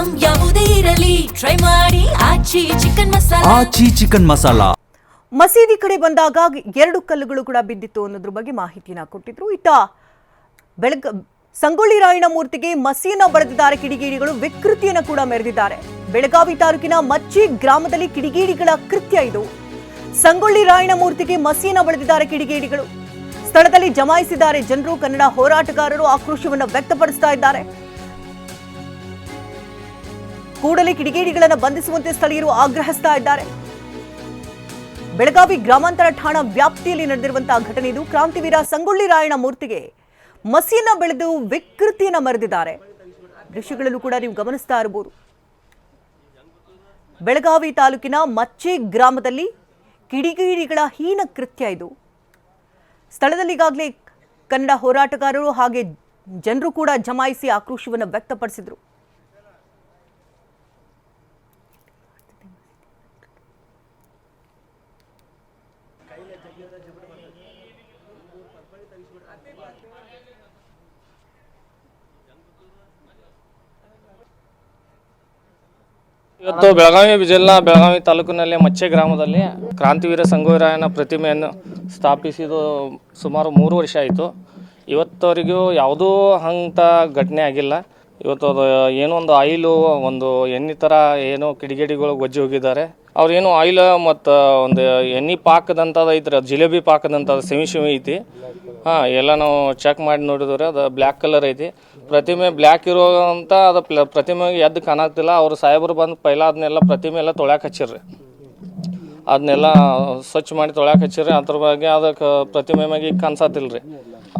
Item ಯಾವುದೇ ಇರಲಿ try ಮಾಡಿ ಆಚಿ ಚಿಕನ್ ಮಸಾಲಾ. ಮಸೀದಿ ಕಡೆ ಬಂದಾಗ 2 ಕಲ್ಲುಗಳು ಕೂಡ ಬಿದ್ದಿತ್ತು ಅನ್ನೋದ್ರ ಬಗ್ಗೆ ಮಾಹಿತಿನ ಕೊಟ್ಟಿದ್ರು. ಸಂಗೊಳ್ಳಿ ರಾಯಣ್ಣ ಮೂರ್ತಿಗೆ ಮಸಿಯನ್ನ ಬಳಿದಿದ್ದಾರೆ ಕಿಡಿಗೇಡಿಗಳು, ವಿಕೃತಿಯನ್ನು ಕೂಡ ಮೆರೆದಿದ್ದಾರೆ. ಬೆಳಗಾವಿ ತಾಲೂಕಿನ ಮಚ್ಚಿ ಗ್ರಾಮದಲ್ಲಿ ಕಿಡಿಗೇಡಿಗಳ ಕೃತ್ಯ ಇದು. ಸಂಗೊಳ್ಳಿ ರಾಯಣ್ಣ ಮೂರ್ತಿಗೆ ಮಸಿಯನ್ನ ಬಳಿದಿದ್ದಾರೆ ಕಿಡಿಗೇಡಿಗಳು. ಸ್ಥಳದಲ್ಲಿ ಜಮಾಯಿಸಿದ್ದಾರೆ ಜನರು. ಕನ್ನಡ ಹೋರಾಟಗಾರರು ಆಕ್ರೋಶವನ್ನು ವ್ಯಕ್ತಪಡಿಸ್ತಾ ಇದ್ದಾರೆ. ಕೂಡಲೇ ಕಿಡಿಗೇಡಿಗಳನ್ನು ಬಂಧಿಸುವಂತೆ ಸ್ಥಳೀಯರು ಆಗ್ರಹಿಸ್ತಾ ಇದ್ದಾರೆ. ಬೆಳಗಾವಿ ಗ್ರಾಮಾಂತರ ಠಾಣಾ ವ್ಯಾಪ್ತಿಯಲ್ಲಿ ನಡೆದಿರುವಂತಹ ಘಟನೆ ಇದು. ಕ್ರಾಂತಿವೀರ ಸಂಗೊಳ್ಳಿ ರಾಯಣ್ಣ ಮೂರ್ತಿಗೆ ಮಸಿಯನ್ನ ಬೆಳೆದು ವಿಕೃತಿಯನ್ನ ಮೆರೆದಿದ್ದಾರೆ. ದೃಶ್ಯಗಳಲ್ಲೂ ಕೂಡ ನೀವು ಗಮನಿಸ್ತಾ ಇರಬಹುದು. ಬೆಳಗಾವಿ ತಾಲೂಕಿನ ಮಚ್ಚಿ ಗ್ರಾಮದಲ್ಲಿ ಕಿಡಿಗೇಡಿಗಳ ಹೀನ ಕೃತ್ಯ ಇದು. ಸ್ಥಳದಲ್ಲಿ ಈಗಾಗಲೇ ಕನ್ನಡ ಹೋರಾಟಗಾರರು ಹಾಗೆ ಜನರು ಕೂಡ ಜಮಾಯಿಸಿ ಆಕ್ರೋಶವನ್ನು ವ್ಯಕ್ತಪಡಿಸಿದ್ರು. ಇವತ್ತು ಬೆಳಗಾವಿ ಜಿಲ್ಲಾ ಬೆಳಗಾವಿ ತಾಲೂಕಿನಲ್ಲಿ ಮಚ್ಚೆ ಗ್ರಾಮದಲ್ಲಿ ಕ್ರಾಂತಿವೀರ ಸಂಗೊಳ್ಳಿ ರಾಯಣ್ಣ ಪ್ರತಿಮೆಯನ್ನು ಸ್ಥಾಪಿಸಿದ್ದು ಸುಮಾರು 3 ವರ್ಷ ಆಯಿತು. ಇವತ್ತವರೆಗೂ ಯಾವುದೂ ಅಂಥ ಘಟನೆ ಆಗಿಲ್ಲ. ಇವತ್ತು ಅದು ಏನೋ ಒಂದು ಆಯಿಲು ಒಂದು ಎಣ್ಣೆ ಥರ ಏನೋ ಕಿಡಿಗೇಡಿಗಳು ಗೊಜ್ಜಿ ಹೋಗಿದ್ದಾರೆ. ಅವ್ರೇನು ಆಯಿಲ್ ಮತ್ತು ಒಂದು ಎಣ್ಣೆ ಪಾಕದಂಥದ್ದು ಐತ್ರಿ, ಅದು ಜಿಲೇಬಿ ಪಾಕದಂಥದ್ದು ಸಿಮಿ ಐತಿ. ಎಲ್ಲ ನಾವು ಚೆಕ್ ಮಾಡಿ ನೋಡಿದ್ರೆ ಅದು ಬ್ಲ್ಯಾಕ್ ಕಲರ್ ಐತಿ. ಪ್ರತಿಮೆ ಬ್ಲ್ಯಾಕ್ ಇರೋಂಥ ಅದು ಪ್ರತಿಮೆಗೆ ಎದ್ದು ಕಾಣಾಗ್ತಿಲ್ಲ. ಅವರು ಸಾಹೇಬರು ಬಂದು ಪೈಲ ಅದನ್ನೆಲ್ಲ ಪ್ರತಿಮೆ ಎಲ್ಲ ತೊಳ್ಯಾಕೆ ಹಚ್ಚಿರ್ರಿ, ಅದನ್ನೆಲ್ಲ ಸ್ವಚ್ಛ ಮಾಡಿ ತೊಳ್ಯಾಕೆ ಹಚ್ಚಿರ್ರಿ. ಅದ್ರ ಬಗ್ಗೆ ಅದಕ್ಕೆ ಪ್ರತಿಮೆ ಮ್ಯಾಗ ಈಗ ಕಾಣಿಸತ್ತಿಲ್ಲ ರೀ.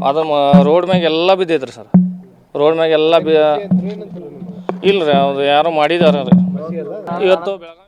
ಅದು ರೋಡ್ ಮ್ಯಾಗ ಎಲ್ಲ ಬಿದ್ದೈತ್ರಿ ಸರ್. ರೋಡ್ ಮ್ಯಾಗ ಎಲ್ಲ ಇಲ್ರಿ, ಅದು ಯಾರೋ ಮಾಡಿದಾರ ರೀ ಇವತ್ತು ಬೆಳಗಾವಿ